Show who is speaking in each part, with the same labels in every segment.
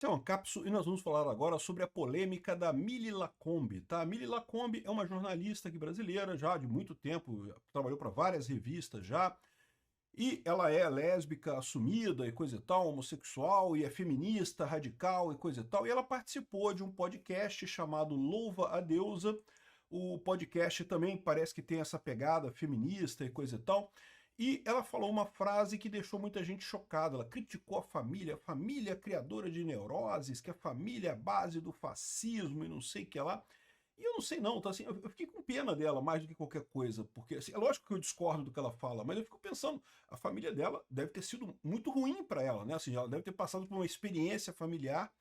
Speaker 1: Esse é uma cápsula e nós vamos falar agora sobre a polêmica da Mili Lacombe, tá? A Mili Lacombe é uma jornalista aqui brasileira já de muito tempo, trabalhou para várias revistas já, e ela é lésbica assumida e coisa e tal, homossexual, e é feminista, radical e coisa e tal, e ela participou de um podcast chamado Louva a Deusa. O podcast também parece que tem essa pegada feminista e coisa e tal, e ela falou uma frase que deixou muita gente chocada. Ela criticou a família criadora de neuroses, que a família é a base do fascismo e não sei o que lá. E eu não sei não, tá assim, eu fiquei com pena dela mais do que qualquer coisa, porque assim, é lógico que eu discordo do que ela fala, mas eu fico pensando, a família dela deve ter sido muito ruim para ela, né? Assim, ela deve ter passado por uma experiência familiar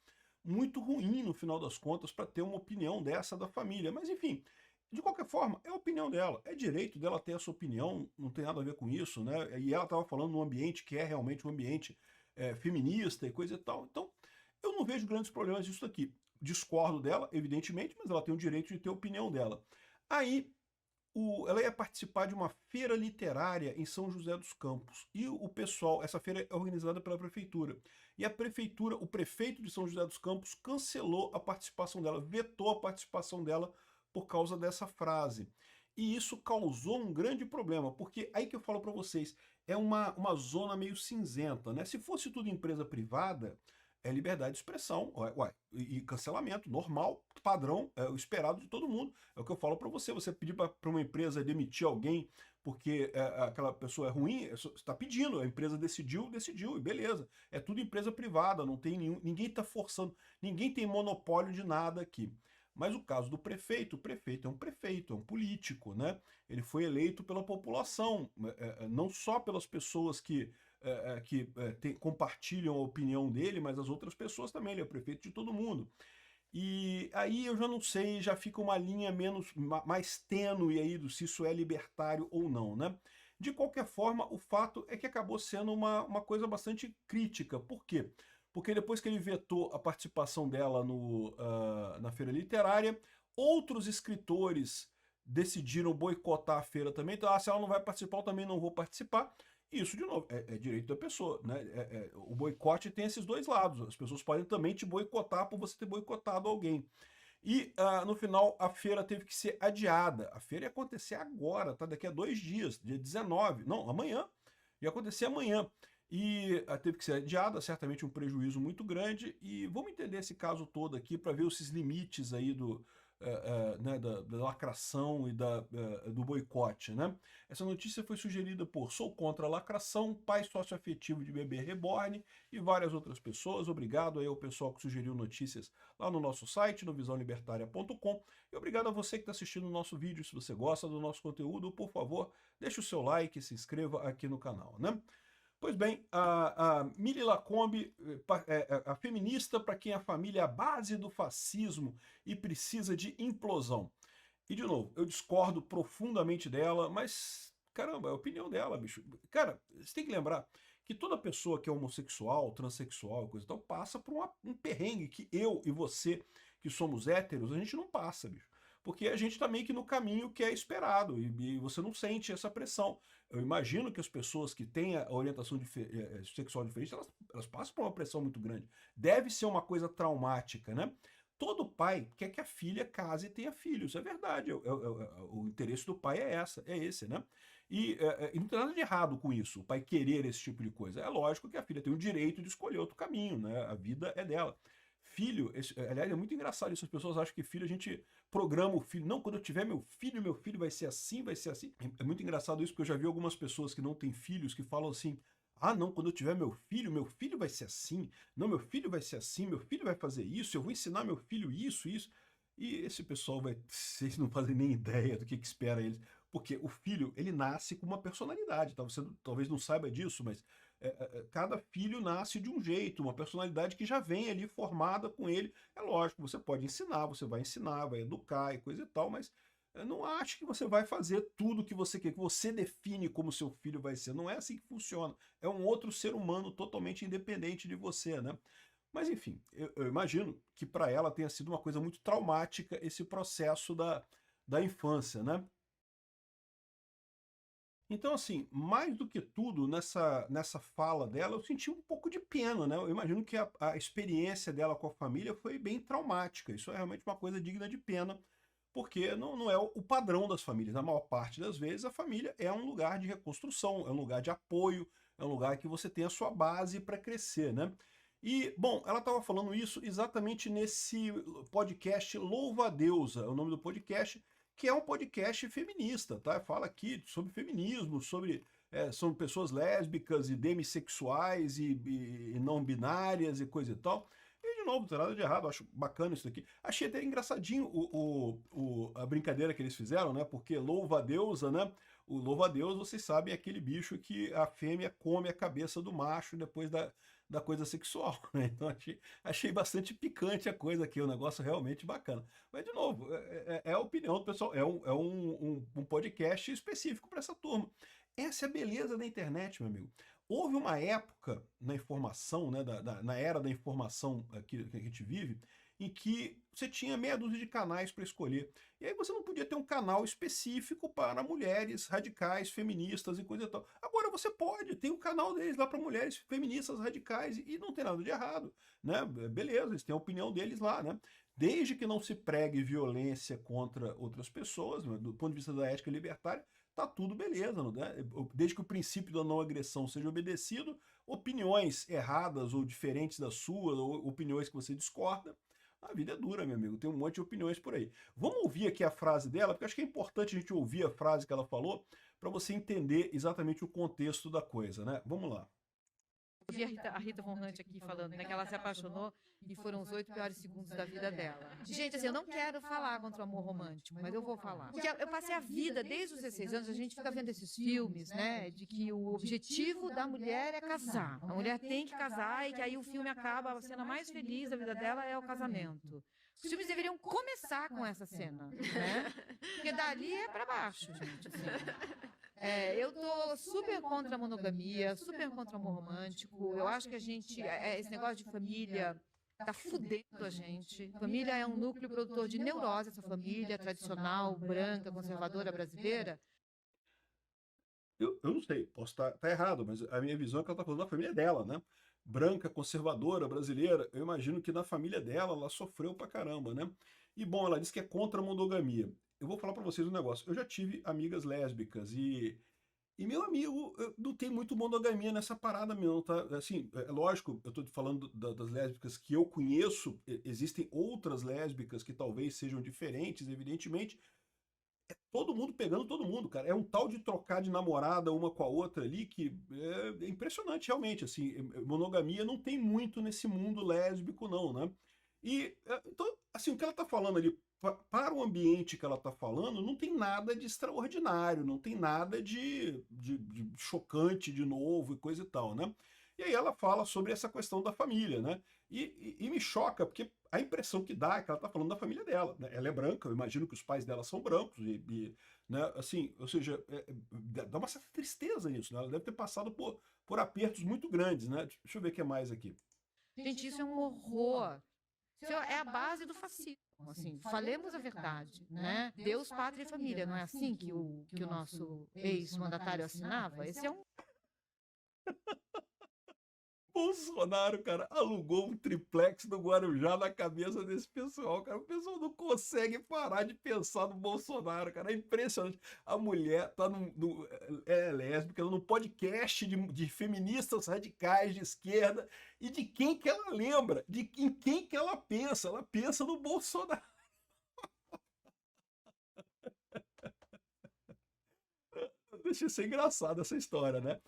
Speaker 1: muito ruim no final das contas para ter uma opinião dessa da família. Mas enfim, de qualquer forma, é a opinião dela, é direito dela ter essa opinião, não tem nada a ver com isso, né? E ela estava falando num ambiente que é realmente um ambiente feminista e coisa e tal. Então, eu não vejo grandes problemas disso aqui. Discordo dela, evidentemente, mas ela tem o direito de ter a opinião dela. Aí, ela ia participar de uma feira literária em São José dos Campos. E o pessoal, essa feira é organizada pela prefeitura. E a prefeitura, o prefeito de São José dos Campos cancelou a participação dela, vetou a participação dela por causa dessa frase. E isso causou um grande problema, porque aí que eu falo para vocês, é uma zona meio cinzenta, né? Se fosse tudo empresa privada, é liberdade de expressão, ué, e cancelamento, normal, padrão, é o esperado de todo mundo. É o que eu falo para você, você pedir para uma empresa demitir alguém porque aquela pessoa é ruim, você está pedindo, a empresa decidiu, decidiu, e beleza. É tudo empresa privada, não tem nenhum, ninguém está forçando, ninguém tem monopólio de nada aqui. Mas o caso do prefeito, o prefeito, é um político, né? Ele foi eleito pela população, não só pelas pessoas que compartilham a opinião dele, mas as outras pessoas também, ele é prefeito de todo mundo. E aí eu já não sei, já fica uma linha mais tênue aí do se isso é libertário ou não, né? De qualquer forma, o fato é que acabou sendo uma coisa bastante crítica. Por quê? Porque depois que ele vetou a participação dela na feira literária, outros escritores decidiram boicotar a feira também. Então, se ela não vai participar, eu também não vou participar. Isso, de novo, é direito da pessoa, né? O boicote tem esses dois lados. As pessoas podem também te boicotar por você ter boicotado alguém. E no final a feira teve que ser adiada. A feira ia acontecer agora, tá? Daqui a 2 dias, dia 19. Não, amanhã. Ia acontecer amanhã. E teve que ser adiada, certamente um prejuízo muito grande. E vamos entender esse caso todo aqui para ver esses limites aí né, da lacração e do boicote, né? Essa notícia foi sugerida por Sou Contra a Lacração, pai socioafetivo de bebê reborn e várias outras pessoas. Obrigado aí ao pessoal que sugeriu notícias lá no nosso site, no visãolibertaria.com. E obrigado a você que está assistindo o nosso vídeo. Se você gosta do nosso conteúdo, por favor, deixe o seu like e se inscreva aqui no canal, né? Pois bem, a Mili Lacombe, a feminista para quem a família é a base do fascismo e precisa de implosão. E, de novo, eu discordo profundamente dela, mas, caramba, é a opinião dela, bicho. Cara, você tem que lembrar que toda pessoa que é homossexual, transexual, coisa e tal, passa por um perrengue que eu e você, que somos héteros, a gente não passa, bicho. Porque a gente tá meio que no caminho que é esperado, e você não sente essa pressão. Eu imagino que as pessoas que têm a orientação sexual diferente, elas passam por uma pressão muito grande. Deve ser uma coisa traumática, né? Todo pai quer que a filha case e tenha filhos, é verdade. O interesse do pai é esse, né? E não tem nada de errado com isso, o pai querer esse tipo de coisa. É lógico que a filha tem o direito de escolher outro caminho, né? A vida é dela. Filho, aliás, é muito engraçado isso. As pessoas acham que filho, a gente programa o filho. Não, quando eu tiver meu filho vai ser assim, vai ser assim. É muito engraçado isso, porque eu já vi algumas pessoas que não têm filhos que falam assim: ah, não, quando eu tiver meu filho vai ser assim. Não, meu filho vai ser assim, meu filho vai fazer isso, eu vou ensinar meu filho isso, isso. E esse pessoal vai, vocês não fazem nem ideia do que espera eles. Porque o filho, ele nasce com uma personalidade, tá? Você talvez não saiba disso, mas cada filho nasce de um jeito, uma personalidade que já vem ali formada com ele. É lógico, você pode ensinar, você vai ensinar, vai educar e coisa e tal, mas não acho que você vai fazer tudo que você quer, que você define como seu filho vai ser. Não é assim que funciona. É um outro ser humano totalmente independente de você, né? Mas enfim, eu imagino que para ela tenha sido uma coisa muito traumática esse processo da infância, né? Então, assim, mais do que tudo, nessa fala dela, eu senti um pouco de pena, né? Eu imagino que a experiência dela com a família foi bem traumática. Isso é realmente uma coisa digna de pena, porque não é o padrão das famílias. Na maior parte das vezes, a família é um lugar de reconstrução, é um lugar de apoio, é um lugar que você tem a sua base para crescer, né? E, bom, ela estava falando isso exatamente nesse podcast Louva a Deusa, é o nome do podcast, que é um podcast feminista, tá? Fala aqui sobre feminismo, sobre são pessoas lésbicas e demissexuais e não binárias e coisa e tal. E, de novo, não tem nada de errado, eu acho bacana isso daqui. Achei até engraçadinho a brincadeira que eles fizeram, né? Porque louva a deusa, né? O louva a Deus, vocês sabem, é aquele bicho que a fêmea come a cabeça do macho depois da coisa sexual, né? Então achei bastante picante a coisa aqui, um negócio realmente bacana. Mas, de novo, é a opinião do pessoal, é um podcast específico para essa turma. Essa é a beleza da internet, meu amigo. Houve uma época na informação, né, na era da informação que a gente vive, em que você tinha meia dúzia de canais para escolher. E aí você não podia ter um canal específico para mulheres radicais, feministas e coisa e tal. Agora você pode, tem um canal deles lá para mulheres feministas radicais e não tem nada de errado, né? Beleza, eles têm a opinião deles lá, né? Desde que não se pregue violência contra outras pessoas, né, do ponto de vista da ética libertária, tá tudo beleza, né? Desde que o princípio da não agressão seja obedecido, opiniões erradas ou diferentes da sua, ou opiniões que você discorda, a vida é dura, meu amigo. Tem um monte de opiniões por aí. Vamos ouvir aqui a frase dela, porque acho que é importante a gente ouvir a frase que ela falou para você entender exatamente o contexto da coisa, né? Vamos lá.
Speaker 2: Eu vi a Rita Von Hunt aqui falando, né, que ela se apaixonou e foram os 8 piores segundos da vida dela. Gente, assim, eu não quero falar contra o amor romântico, mas eu vou falar. Porque eu passei a vida, desde os 16 anos, a gente fica vendo esses filmes, né, de que o objetivo da mulher é casar. A mulher tem que casar e que aí o filme acaba, a cena mais feliz da vida dela é o casamento. Os filmes deveriam começar com essa cena, né? Porque dali é para baixo, gente, assim. Eu tô super contra a monogamia, super contra o amor romântico. Eu acho que a gente, esse negócio de família tá fudendo a gente. Família é um núcleo produtor de neurose, essa família tradicional, branca, conservadora brasileira.
Speaker 1: Eu não sei, posso estar errado, mas a minha visão é que ela está falando da família dela, né? Branca, conservadora, brasileira. Eu imagino que na família dela ela sofreu pra caramba, né? E bom, ela disse que é contra a monogamia. Eu vou falar pra vocês um negócio. Eu já tive amigas lésbicas e meu amigo, não tem muito monogamia nessa parada mesmo, tá? Assim, é lógico, eu tô falando das lésbicas que eu conheço, existem outras lésbicas que talvez sejam diferentes, evidentemente, todo mundo pegando todo mundo, cara. É um tal de trocar de namorada uma com a outra ali que é impressionante, realmente. Assim, monogamia não tem muito nesse mundo lésbico, não, né? E, então, assim, o que ela tá falando ali, para o ambiente que ela tá falando, não tem nada de extraordinário, não tem nada de chocante de novo e coisa e tal, né? E aí ela fala sobre essa questão da família, né? E me choca, porque a impressão que dá é que ela está falando da família dela, né? Ela é branca, eu imagino que os pais dela são brancos, né? Assim, ou seja, dá uma certa tristeza nisso, né? Ela deve ter passado por apertos muito grandes, né? Deixa eu ver o que é mais aqui.
Speaker 2: Gente, isso é um horror. Isso é a base do fascismo. Assim, falemos a verdade, né? Deus, pátria e família, não é assim que o nosso ex-mandatário assinava? Esse é um
Speaker 1: Bolsonaro, cara, alugou um triplex do Guarujá na cabeça desse pessoal, cara. O pessoal não consegue parar de pensar no Bolsonaro, cara. É impressionante. A mulher tá é lésbica, no podcast de feministas radicais de esquerda e de quem que ela lembra, em quem que ela pensa. Ela pensa no Bolsonaro. Deixa isso ser engraçado essa história, né?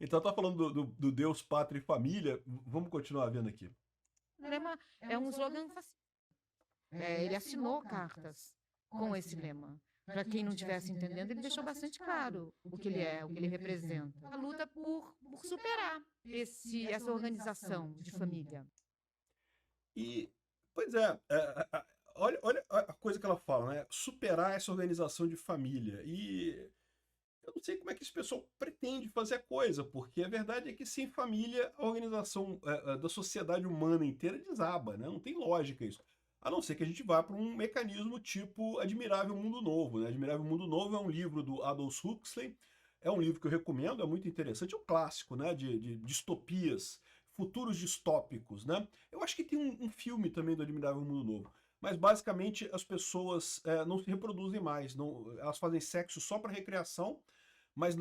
Speaker 1: Então tá falando do Deus, Pátria e Família. Vamos continuar vendo aqui.
Speaker 2: lema, é um slogan fascista. Ele assinou cartas com esse lema. Para quem não estivesse entendendo, ele deixou bastante claro o que ele é, o que ele representa. A luta por superar essa organização de família.
Speaker 1: E, pois olha a coisa que ela fala, né? Superar essa organização de família. E eu não sei como é que esse pessoal pretende fazer a coisa, porque a verdade é que sem família a organização da sociedade humana inteira desaba, né? Não tem lógica isso. A não ser que a gente vá para um mecanismo tipo Admirável Mundo Novo, né? Admirável Mundo Novo é um livro do Aldous Huxley, é um livro que eu recomendo, é muito interessante, é um clássico, né? De distopias, futuros distópicos, né? Eu acho que tem um filme também do Admirável Mundo Novo, mas basicamente as pessoas não se reproduzem mais, não, elas fazem sexo só para recreação, mas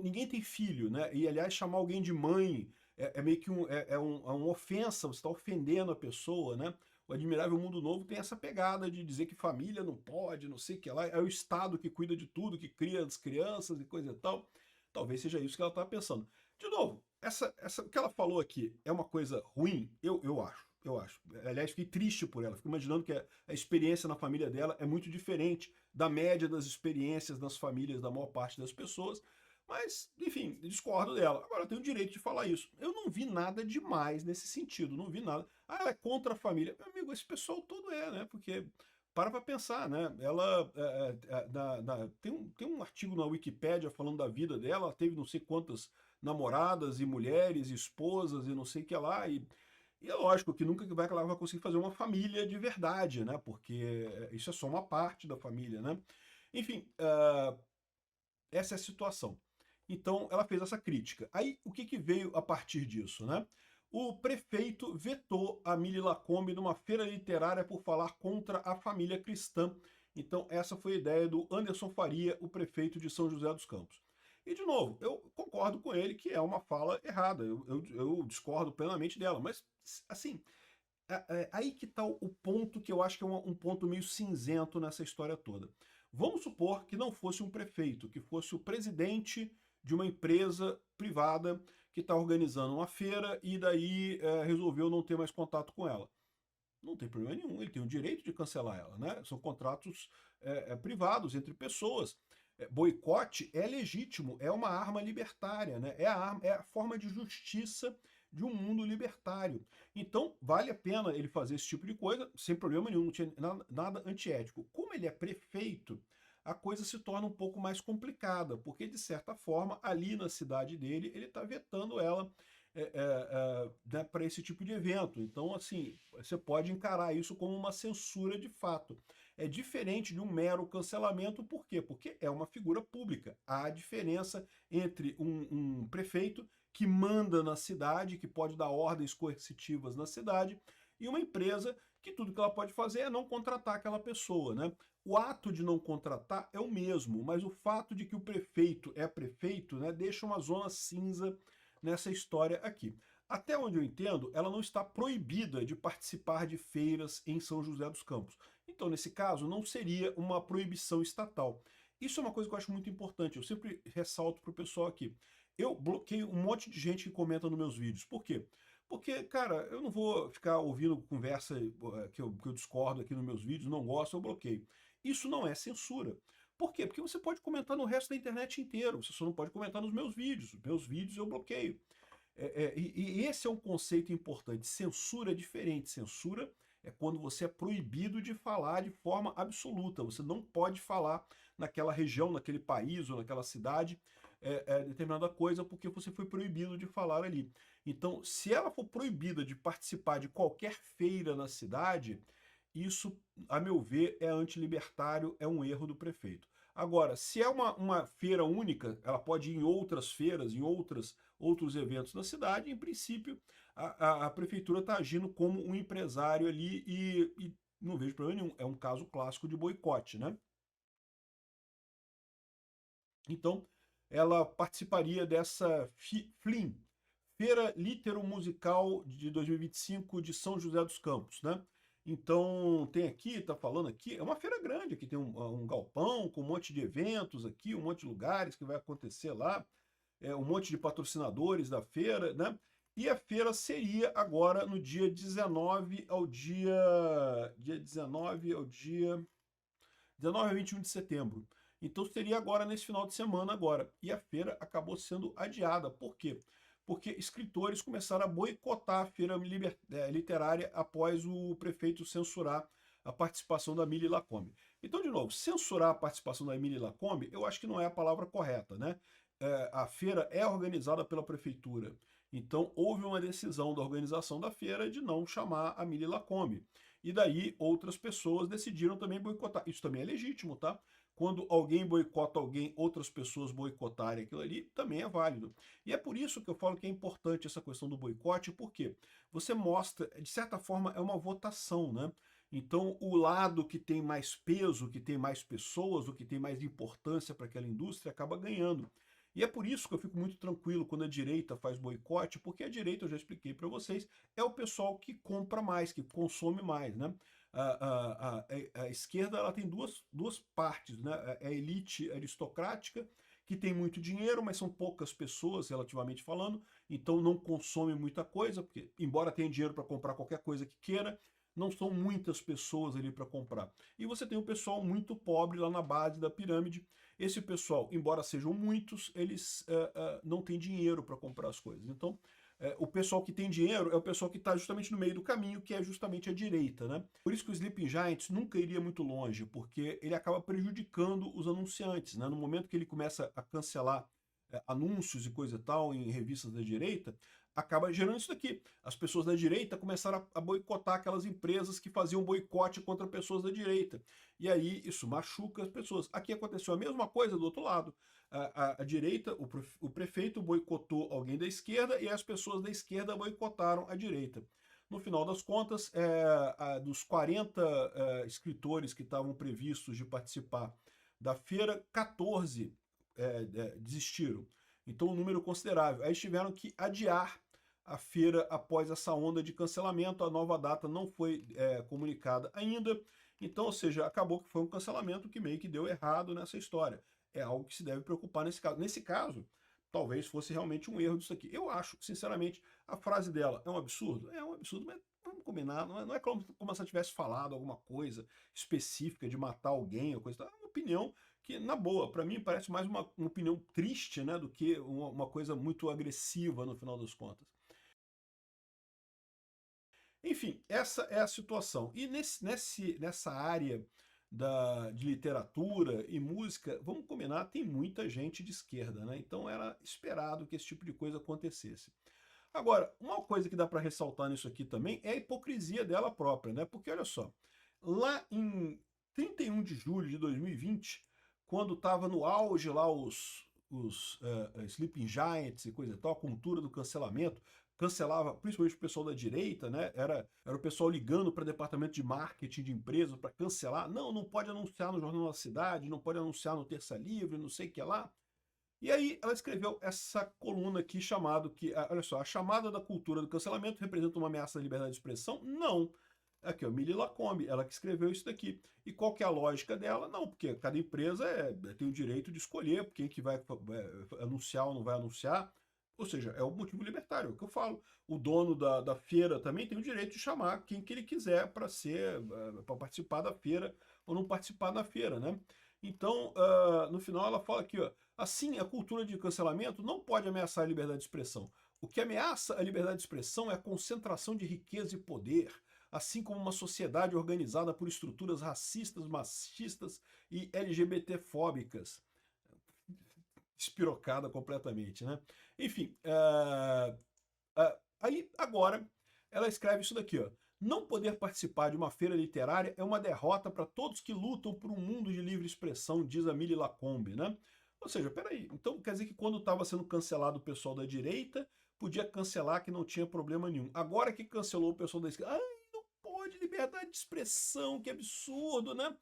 Speaker 1: ninguém tem filho, né? E aliás, chamar alguém de mãe é meio que uma ofensa, você está ofendendo a pessoa, né? O Admirável Mundo Novo tem essa pegada de dizer que família não pode, não sei o que lá, é o Estado que cuida de tudo, que cria as crianças e coisa e tal. Talvez seja isso que ela estava pensando. De novo, o que ela falou aqui é uma coisa ruim? Eu acho. Eu acho. Aliás, fiquei triste por ela. Fico imaginando que a experiência na família dela é muito diferente da média das experiências nas famílias da maior parte das pessoas. Mas, enfim, discordo dela. Agora, eu tenho o direito de falar isso. Eu não vi nada demais nesse sentido, não vi nada. Ah, ela é contra a família. Meu amigo, esse pessoal todo é, né? Porque, para pensar, né? Ela, tem um artigo na Wikipédia falando da vida dela, ela teve não sei quantas namoradas e mulheres, e esposas e não sei o que lá, e é lógico que nunca ela vai conseguir fazer uma família de verdade, né? Porque isso é só uma parte da família, né? Enfim, essa é a situação. Então, ela fez essa crítica. Aí, o que veio a partir disso, né? O prefeito vetou a Mili Lacombe numa feira literária por falar contra a família cristã. Então, essa foi a ideia do Anderson Faria, o prefeito de São José dos Campos. E, de novo, eu concordo com ele que é uma fala errada. Eu discordo plenamente dela. Mas, assim, aí que está o ponto que eu acho que é um ponto meio cinzento nessa história toda. Vamos supor que não fosse um prefeito, que fosse o presidente de uma empresa privada que está organizando uma feira e daí resolveu não ter mais contato com ela. Não tem problema nenhum, ele tem o direito de cancelar ela, né? São contratos privados entre pessoas. Boicote é legítimo, é uma arma libertária, né? É a forma de justiça de um mundo libertário. Então, vale a pena ele fazer esse tipo de coisa, sem problema nenhum, não tinha nada antiético. Como ele é prefeito, a coisa se torna um pouco mais complicada, porque, de certa forma, ali na cidade dele, ele está vetando ela né, para esse tipo de evento. Então, assim, você pode encarar isso como uma censura de fato. É diferente de um mero cancelamento, por quê? Porque é uma figura pública. Há diferença entre um prefeito que manda na cidade, que pode dar ordens coercitivas na cidade, e uma empresa que tudo que ela pode fazer é não contratar aquela pessoa, né? O ato de não contratar é o mesmo, mas o fato de que o prefeito é prefeito, né, deixa uma zona cinza nessa história aqui. Até onde eu entendo, ela não está proibida de participar de feiras em São José dos Campos. Então, nesse caso, não seria uma proibição estatal. Isso é uma coisa que eu acho muito importante. Eu sempre ressalto para o pessoal aqui. Eu bloqueio um monte de gente que comenta nos meus vídeos. Por quê? Porque, cara, eu não vou ficar ouvindo conversa que eu discordo aqui nos meus vídeos, não gosto, eu bloqueio. Isso não é censura. Por quê? Porque você pode comentar no resto da internet inteiro, você só não pode comentar nos meus vídeos. Os meus vídeos eu bloqueio. E esse é um conceito importante. Censura é diferente. Censura é quando você é proibido de falar de forma absoluta. Você não pode falar naquela região, naquele país ou naquela cidade determinada coisa porque você foi proibido de falar ali. Então, se ela for proibida de participar de qualquer feira na cidade, isso, a meu ver, é antilibertário, é um erro do prefeito. Agora, se é uma feira única, ela pode ir em outras feiras, em outros eventos na cidade, em princípio, a prefeitura está agindo como um empresário ali e não vejo problema nenhum. É um caso clássico de boicote, né? Então, ela participaria dessa FLIM, Feira Litero-Musical de 2025 de São José dos Campos, né? Então, tem aqui, tá falando aqui, é uma feira grande, aqui tem um galpão com um monte de eventos aqui, um monte de lugares que vai acontecer lá, um monte de patrocinadores da feira, né? E a feira seria agora no dia 19 ao dia 19 ao dia 19 a 21 de setembro. Então seria agora nesse final de semana agora. E a feira acabou sendo adiada. Por quê? Porque escritores começaram a boicotar a feira literária após o prefeito censurar a participação da Mili Lacombe. Então, de novo, censurar a participação da Mili Lacombe, eu acho que não é a palavra correta, né? A feira é organizada pela prefeitura. Então, houve uma decisão da organização da feira de não chamar a Mili Lacombe. e daí outras pessoas decidiram também boicotar. Isso também é legítimo, tá? Quando alguém boicota alguém, outras pessoas boicotarem aquilo ali, também é válido. E é por isso que eu falo que é importante essa questão do boicote, porque você mostra, de certa forma, é uma votação, né? Então, o lado que tem mais peso, que tem mais pessoas, o que tem mais importância para aquela indústria, acaba ganhando. E é por isso que eu fico muito tranquilo quando a direita faz boicote, porque a direita, eu já expliquei para vocês, é o pessoal que compra mais, que consome mais, né? A esquerda ela tem duas partes, né? A elite aristocrática, que tem muito dinheiro, mas são poucas pessoas, relativamente falando, então não consome muita coisa, porque embora tenha dinheiro para comprar qualquer coisa que queira, não são muitas pessoas ali para comprar. E você tem um pessoal muito pobre lá na base da pirâmide. Esse pessoal, embora sejam muitos, eles não têm dinheiro para comprar as coisas. Então, o pessoal que tem dinheiro é o pessoal que está justamente no meio do caminho, que é justamente a direita, né? Por isso que o Sleeping Giants nunca iria muito longe, porque ele acaba prejudicando os anunciantes, né? No momento que ele começa a cancelar anúncios e coisa e tal em revistas da direita, acaba gerando isso daqui. As pessoas da direita começaram a boicotar aquelas empresas que faziam boicote contra pessoas da direita. E aí isso machuca as pessoas. Aqui aconteceu a mesma coisa do outro lado. A direita, o prefeito boicotou alguém da esquerda e as pessoas da esquerda boicotaram a direita. No final das contas, dos 40 escritores que estavam previstos de participar da feira, 14 desistiram. Então, um número considerável. Aí eles tiveram que adiar a feira após essa onda de cancelamento. A nova data não foi comunicada ainda. Então, ou seja, acabou que foi um cancelamento que meio que deu errado nessa história. É algo que se deve preocupar nesse caso. Nesse caso, talvez fosse realmente um erro disso aqui. Eu acho, sinceramente, a frase dela é um absurdo? É um absurdo, mas vamos combinar. Não é como se ela tivesse falado alguma coisa específica de matar alguém ou coisa. É uma opinião que, na boa, para mim parece mais uma opinião triste, né, do que uma coisa muito agressiva no final das contas. Enfim, essa é a situação. E nessa área de literatura e música, vamos combinar, tem muita gente de esquerda, né? Então era esperado que esse tipo de coisa acontecesse. Agora, uma coisa que dá para ressaltar nisso aqui também é a hipocrisia dela própria, né? Porque olha só, lá em 31 de julho de 2020, quando estava no auge lá os Sleeping Giants e coisa e tal, a cultura do cancelamento, cancelava principalmente o pessoal da direita, né? Era o pessoal ligando para o departamento de marketing de empresa para cancelar. Não pode anunciar no Jornal da Cidade, não pode anunciar no Terça Livre, não sei o que lá. E aí ela escreveu essa coluna aqui chamado que, olha só, a chamada da cultura do cancelamento representa uma ameaça à liberdade de expressão? Não. Aqui, ó, Mili Lacombe, ela que escreveu isso daqui. E qual que é a lógica dela? Não, porque cada empresa tem o direito de escolher quem que vai anunciar ou não vai anunciar. Ou seja, é o motivo libertário, é o que eu falo. O dono da feira também tem o direito de chamar quem que ele quiser para participar da feira ou não participar da feira, né? Então, no final ela fala aqui, ó, assim, a cultura de cancelamento não pode ameaçar a liberdade de expressão. O que ameaça a liberdade de expressão é a concentração de riqueza e poder, assim como uma sociedade organizada por estruturas racistas, machistas e LGBT-fóbicas. Espirocada completamente, né? Enfim, aí agora ela escreve isso daqui, ó. Não poder participar de uma feira literária é uma derrota para todos que lutam por um mundo de livre expressão, diz a Mili Lacombe, né? Ou seja, peraí, então quer dizer que quando estava sendo cancelado o pessoal da direita, podia cancelar que não tinha problema nenhum. Agora que cancelou o pessoal da esquerda, não pode, liberdade de expressão, que absurdo, né?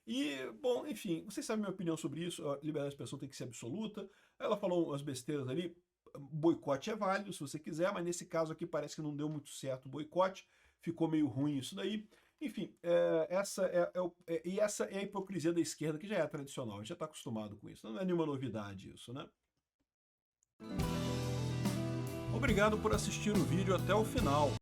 Speaker 1: E, bom, enfim, vocês sabem a minha opinião sobre isso, a liberdade de expressão tem que ser absoluta. Ela falou umas besteiras ali, boicote é válido se você quiser, mas nesse caso aqui parece que não deu muito certo o boicote, ficou meio ruim isso daí. Enfim, essa é a hipocrisia da esquerda, que já é tradicional, a gente já está acostumado com isso, não é nenhuma novidade isso, né? Obrigado por assistir o vídeo até o final.